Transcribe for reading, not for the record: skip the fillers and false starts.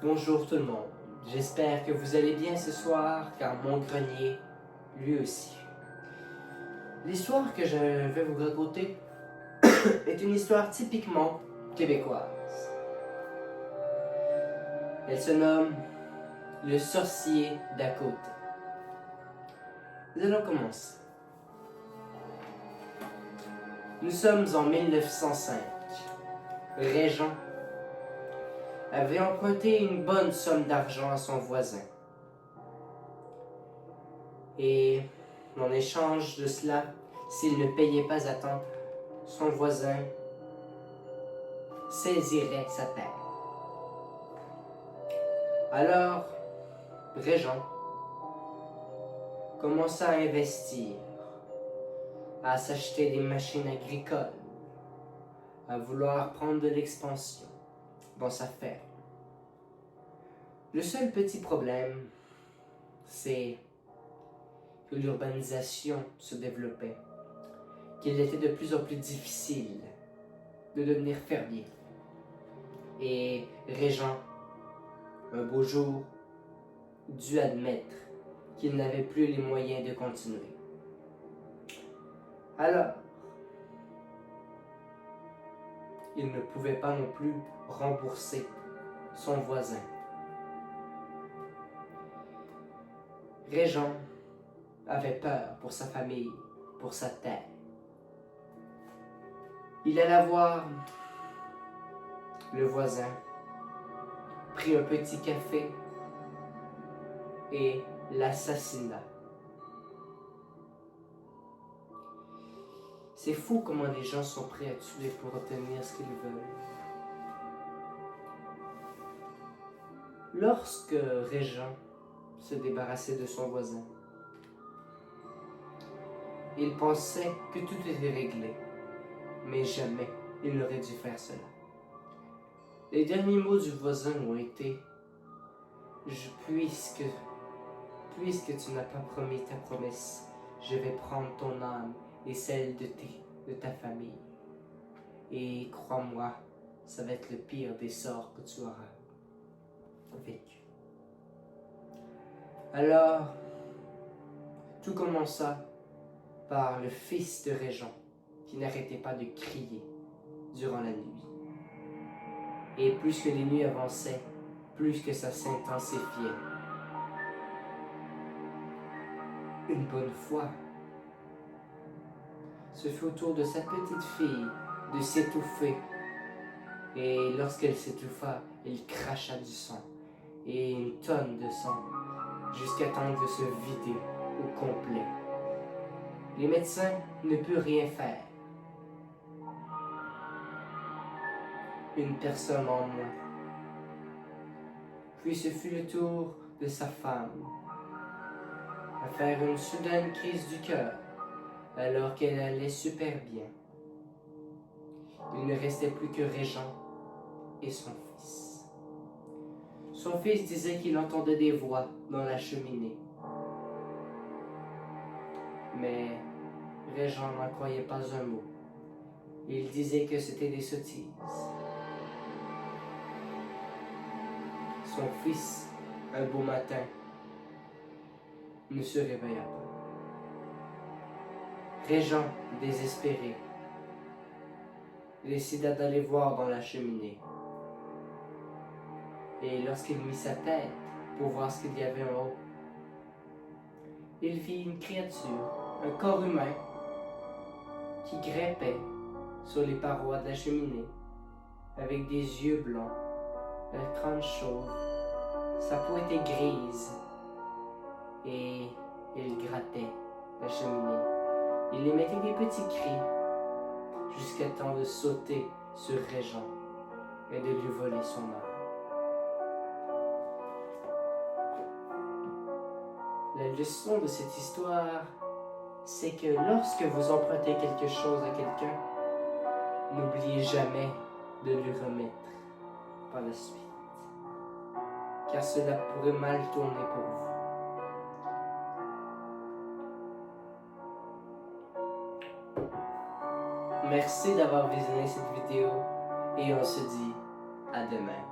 Bonjour tout le monde, j'espère que vous allez bien ce soir car mon grenier, lui aussi. L'histoire que je vais vous raconter est une histoire typiquement québécoise. Elle se nomme Le sorcier d'à côté. Nous allons commencer. Nous sommes en 1905. Régent avait emprunté une bonne somme d'argent à son voisin. Et en échange de cela, s'il ne payait pas à temps, son voisin saisirait sa terre. Alors, Régent commença à investir, à s'acheter des machines agricoles, à vouloir prendre de l'expansion dans sa ferme. Le seul petit problème, c'est que l'urbanisation se développait, qu'il était de plus en plus difficile de devenir fermier. Et Régent, un beau jour, dut admettre qu'il n'avait plus les moyens de continuer. Alors, il ne pouvait pas non plus rembourser son voisin. Régent avait peur pour sa famille, pour sa terre. Il alla voir le voisin, prit un petit café et l'assassina. C'est fou comment les gens sont prêts à tuer pour obtenir ce qu'ils veulent. Lorsque Régent se débarrassait de son voisin, il pensait que tout était réglé, mais jamais il n'aurait dû faire cela. Les derniers mots du voisin ont été « Puisque tu n'as pas promis ta promesse, je vais prendre ton âme et celle de ta famille. Et crois-moi, ça va être le pire des sorts que tu auras vécu. » Alors, tout commença par le fils de Régent qui n'arrêtait pas de crier durant la nuit. Et plus que les nuits avançaient, plus que ça s'intensifiait. Une bonne fois, ce fut au tour de sa petite fille de s'étouffer. Et lorsqu'elle s'étouffa, il cracha du sang, et une tonne de sang, jusqu'à temps de se vider au complet. Les médecins ne purent rien faire. Une personne en moins. Puis ce fut le tour de sa femme à faire une soudaine crise du cœur alors qu'elle allait super bien. Il ne restait plus que Régent et son fils. Son fils disait qu'il entendait des voix dans la cheminée. Mais Régent n'en croyait pas un mot. Il disait que c'était des sottises. Son fils, un beau matin, ne se réveilla pas. Régent, désespéré, décida d'aller voir dans la cheminée. Et lorsqu'il mit sa tête pour voir ce qu'il y avait en haut, il vit une créature, un corps humain, qui grimpait sur les parois de la cheminée, avec des yeux blancs, un crâne chauve, sa peau était grise, et il grattait la cheminée. Il émettait des petits cris, jusqu'à temps de sauter sur Régent et de lui voler son âme. La leçon de cette histoire, c'est que lorsque vous empruntez quelque chose à quelqu'un, n'oubliez jamais de lui remettre par la suite, car cela pourrait mal tourner pour vous. Merci d'avoir visionné cette vidéo et on se dit à demain.